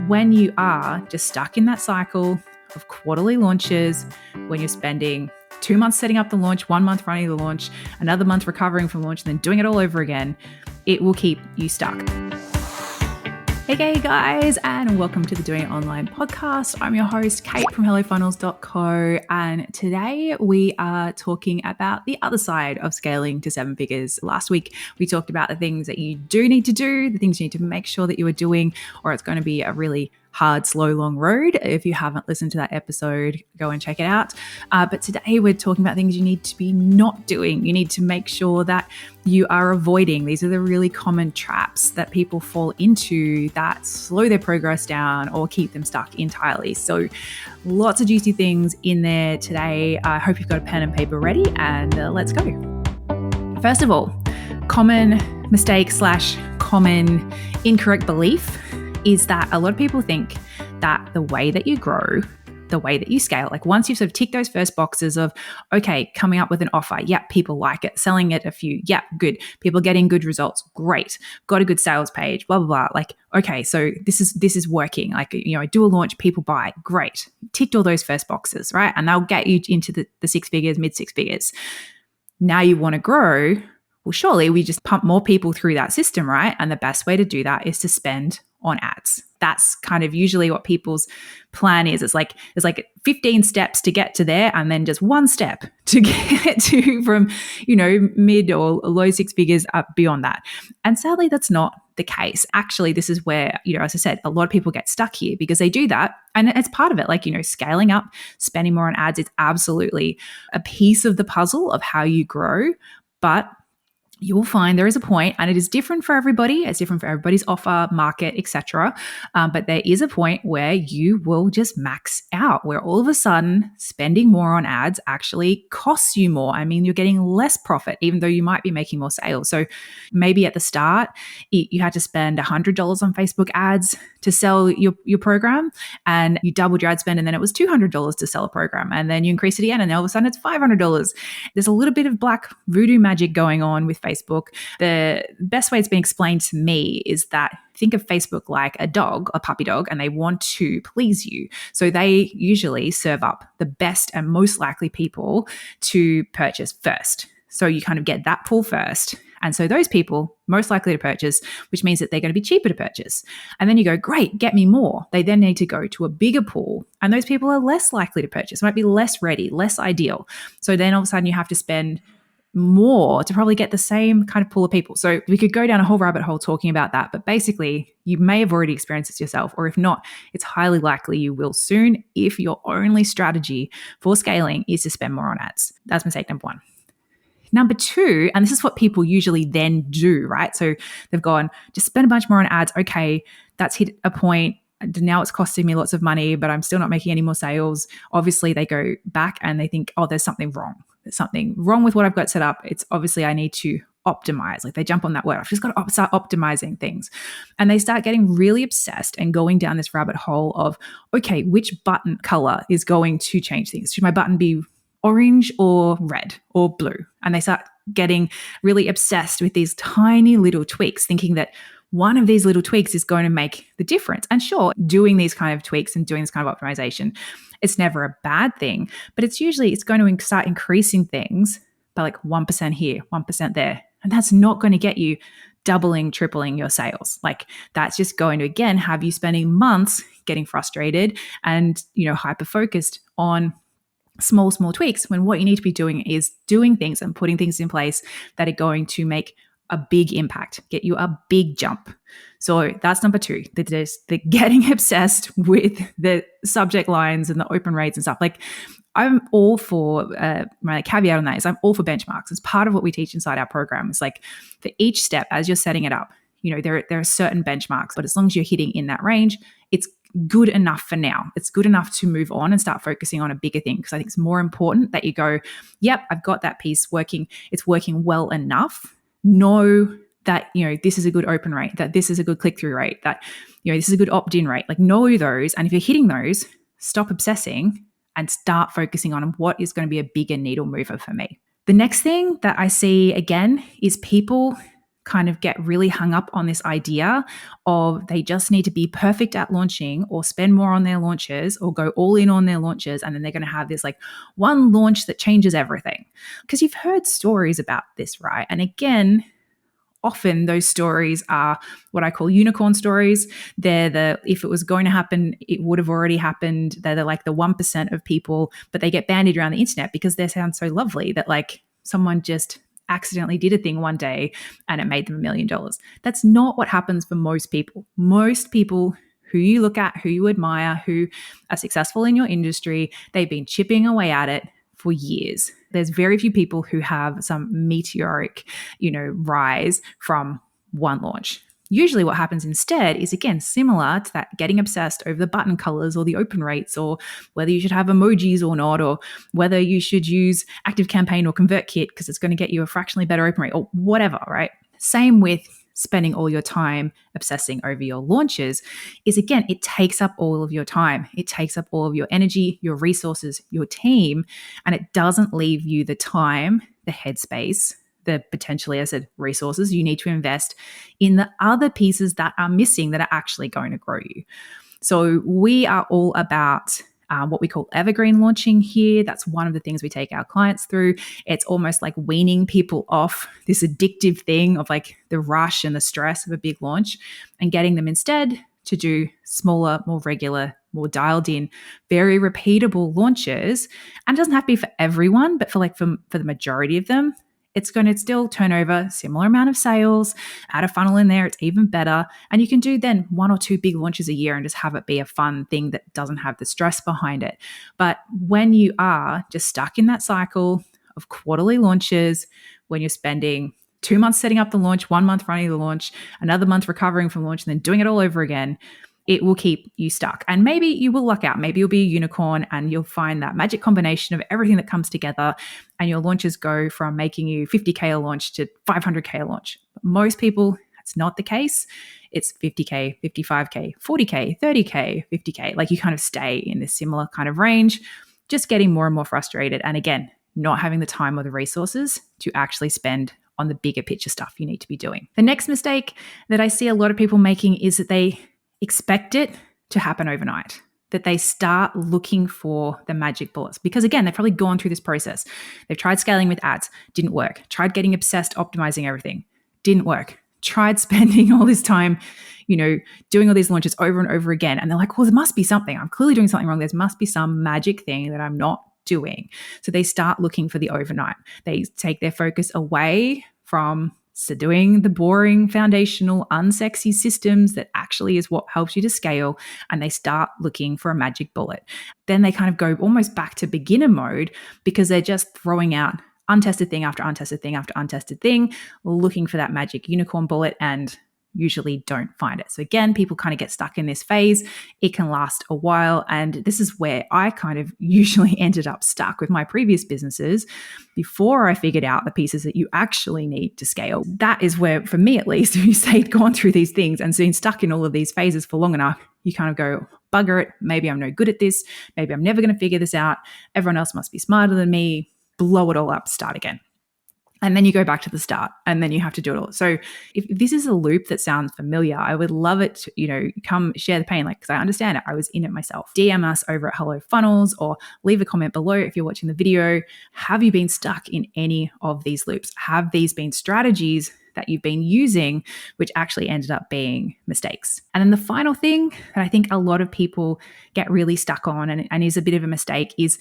when you are just stuck in that cycle of quarterly launches, when you're spending 2 months setting up the launch, 1 month running the launch, another month recovering from launch, and then doing it all over again, it will keep you stuck. Hey guys, and welcome to the Doing It Online podcast. I'm your host, Kate from HelloFunnels.co, and today we are talking about the other side of scaling to 7 figures. Last week, we talked about the things that you do need to do, the things you need to make sure that you are doing, or it's going to be a really hard, slow, long road. If you haven't listened to that episode, go and check it out. But today we're talking about things you need to be not doing. You need to make sure that you are avoiding. These are the really common traps that people fall into that slow their progress down or keep them stuck entirely. So lots of juicy things in there today. I hope you've got a pen and paper ready, and let's go. First of all, common mistake / common incorrect belief is that a lot of people think that the way that you grow, the way that you scale, like once you've sort of ticked those first boxes of, okay, coming up with an offer, yep, people like it, selling it a few, yep, good, people getting good results, great, got a good sales page, blah, blah, blah. Like, okay, so this is working. Like, I do a launch, people buy, great. Ticked all those first boxes, right? And they'll get you into the 6 figures, mid 6 figures. Now you want to grow. Well, surely we just pump more people through that system, right? And the best way to do that is to spend on ads. That's kind of usually what people's plan is. It's like 15 steps to get to there, and then just one step to get to from, mid or low 6 figures up beyond that. And sadly, that's not the case. Actually, this is where, as I said, a lot of people get stuck here because they do that. And it's part of it. Like, scaling up, spending more on ads is absolutely a piece of the puzzle of how you grow. But you will find there is a point, and it is different for everybody. It's different for everybody's offer, market, etc. But there is a point where you will just max out, where all of a sudden spending more on ads actually costs you more. I mean, you're getting less profit, even though you might be making more sales. So maybe at the start, you had to spend $100 on Facebook ads to sell your program, and you doubled your ad spend, and then it was $200 to sell a program, and then you increase it again, and all of a sudden it's $500. There's a little bit of black voodoo magic going on with Facebook. The best way it's been explained to me is that think of Facebook like a dog, a puppy dog, and they want to please you. So they usually serve up the best and most likely people to purchase first. So you kind of get that pull first. And so those people most likely to purchase, which means that they're going to be cheaper to purchase. And then you go, great, get me more. They then need to go to a bigger pool. And those people are less likely to purchase, might be less ready, less ideal. So then all of a sudden you have to spend more to probably get the same kind of pool of people. So we could go down a whole rabbit hole talking about that, but basically you may have already experienced this yourself, or if not, it's highly likely you will soon if your only strategy for scaling is to spend more on ads. That's mistake number 1. Number 2, and this is what people usually then do, right? So they've gone, just spend a bunch more on ads. Okay, that's hit a point. Now it's costing me lots of money, but I'm still not making any more sales. Obviously, they go back and they think, oh, there's something wrong. There's something wrong with what I've got set up. It's obviously I need to optimize. Like they jump on that word. I've just got to start optimizing things. And they start getting really obsessed and going down this rabbit hole of, okay, which button color is going to change things? Should my button be orange or red or blue? And they start getting really obsessed with these tiny little tweaks, thinking that one of these little tweaks is going to make the difference. And sure, doing these kind of tweaks and doing this kind of optimization, it's never a bad thing, but it's going to start increasing things by like 1% here, 1% there. And that's not going to get you doubling, tripling your sales. Like that's just going to, again, have you spending months getting frustrated and, hyper-focused on small tweaks, when what you need to be doing is doing things and putting things in place that are going to make a big impact, get you a big jump. So that's number 2, the getting obsessed with the subject lines and the open rates and stuff. Like I'm all for, my caveat on that is I'm all for benchmarks. It's part of what we teach inside our program. It's like for each step, as you're setting it up, there are certain benchmarks, but as long as you're hitting in that range, it's good enough for now. It's good enough to move on and start focusing on a bigger thing, because I think it's more important that you go, yep, I've got that piece working. It's working well enough. Know that, this is a good open rate, that this is a good click-through rate, that, this is a good opt-in rate. Like know those. And if you're hitting those, stop obsessing and start focusing on what is going to be a bigger needle mover for me. The next thing that I see again is people kind of get really hung up on this idea of they just need to be perfect at launching or spend more on their launches or go all in on their launches. And then they're going to have this like one launch that changes everything. Because you've heard stories about this, right? And again, often those stories are what I call unicorn stories. They're if it was going to happen, it would have already happened. They're like the 1% of people, but they get bandied around the internet because they sound so lovely that like someone just accidentally did a thing one day and it made them $1 million. That's not what happens for most people. Most people who you look at, who you admire, who are successful in your industry, they've been chipping away at it for years. There's very few people who have some meteoric, rise from one launch. Usually what happens instead is, again, similar to that getting obsessed over the button colors or the open rates or whether you should have emojis or not, or whether you should use ActiveCampaign or ConvertKit because it's going to get you a fractionally better open rate or whatever, right? Same with spending all your time obsessing over your launches is, again, it takes up all of your time. It takes up all of your energy, your resources, your team, and it doesn't leave you the time, the headspace, the potentially, as I said, resources you need to invest in the other pieces that are missing that are actually going to grow you. So we are all about what we call evergreen launching here. That's one of the things we take our clients through. It's almost like weaning people off this addictive thing of like the rush and the stress of a big launch and getting them instead to do smaller, more regular, more dialed in, very repeatable launches. And it doesn't have to be for everyone, but for the majority of them, it's going to still turn over similar amount of sales, add a funnel in there, it's even better. And you can do then 1 or 2 big launches a year and just have it be a fun thing that doesn't have the stress behind it. But when you are just stuck in that cycle of quarterly launches, when you're spending 2 months setting up the launch, 1 month running the launch, another month recovering from launch, and then doing it all over again, it will keep you stuck. And maybe you will luck out. Maybe you'll be a unicorn and you'll find that magic combination of everything that comes together and your launches go from making you 50K a launch to 500K a launch. But most people, that's not the case. It's 50K, 55K, 40K, 30K, 50K. Like you kind of stay in this similar kind of range, just getting more and more frustrated. And again, not having the time or the resources to actually spend on the bigger picture stuff you need to be doing. The next mistake that I see a lot of people making is that they expect it to happen overnight, that they start looking for the magic bullets. Because again, they've probably gone through this process. They've tried scaling with ads, didn't work. Tried getting obsessed, optimizing everything, didn't work. Tried spending all this time, doing all these launches over and over again. And they're like, well, there must be something. I'm clearly doing something wrong. There must be some magic thing that I'm not doing. So they start looking for the overnight. They take their focus away from doing the boring, foundational, unsexy systems that actually is what helps you to scale, and they start looking for a magic bullet. Then they kind of go almost back to beginner mode because they're just throwing out untested thing after untested thing after untested thing, looking for that magic unicorn bullet, and usually don't find it. So again, people kind of get stuck in this phase. It can last a while. And this is where I kind of usually ended up stuck with my previous businesses before I figured out the pieces that you actually need to scale. That is where, for me at least, if you say gone through these things and been stuck in all of these phases for long enough, you kind of go, bugger it. Maybe I'm no good at this. Maybe I'm never going to figure this out. Everyone else must be smarter than me. Blow it all up, start again. And then you go back to the start and then you have to do it all. So if this is a loop that sounds familiar, I would love it to, come share the pain, because I understand it. I was in it myself. DM us over at Hello Funnels or leave a comment below if you're watching the video. Have you been stuck in any of these loops? Have these been strategies that you've been using which actually ended up being mistakes? And then the final thing that I think a lot of people get really stuck on and is a bit of a mistake is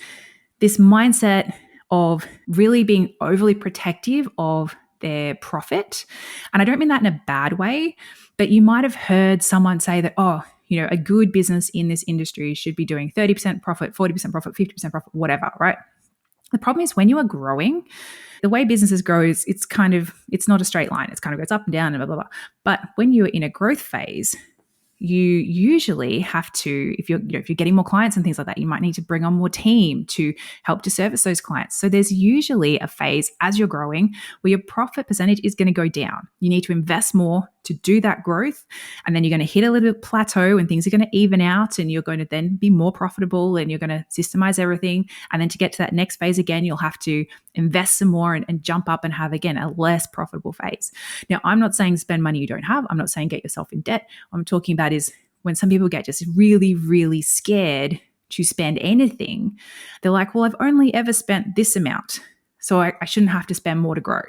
this mindset of really being overly protective of their profit. And I don't mean that in a bad way, but you might have heard someone say that, a good business in this industry should be doing 30% profit, 40% profit, 50% profit, whatever, right? The problem is when you are growing, the way businesses grow is it's not a straight line. It's kind of goes up and down and blah, blah, blah. But when you're in a growth phase, you usually have to, if you're getting more clients and things like that, you might need to bring on more team to help to service those clients. So there's usually a phase as you're growing where your profit percentage is going to go down. You need to invest more to do that growth. And then you're going to hit a little bit plateau and things are going to even out, and you're going to then be more profitable, and you're going to systemize everything. And then to get to that next phase again, you'll have to invest some more and jump up and have, again, a less profitable phase. Now, I'm not saying spend money you don't have. I'm not saying get yourself in debt. What I'm talking about is when some people get just really, really scared to spend anything, they're like, well, I've only ever spent this amount, so I shouldn't have to spend more to grow.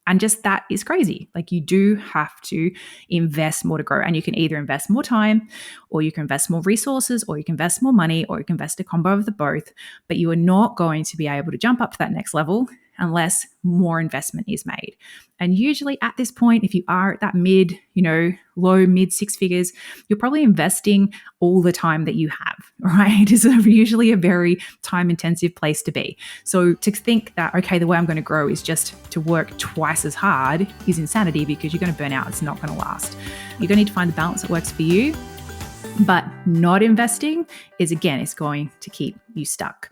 And just that is crazy. Like, you do have to invest more to grow. And you can either invest more time, or you can invest more resources, or you can invest more money, or you can invest a combo of the both. But you are not going to be able to jump up to that next level unless more investment is made. And usually at this point, if you are at that low mid six figures, you're probably investing all the time that you have, right? It's usually a very time intensive place to be. So to think that, okay, the way I'm going to grow is just to work twice as hard is insanity, because you're going to burn out. It's not going to last. You're going to need to find the balance that works for you. But not investing is, again, it's going to keep you stuck.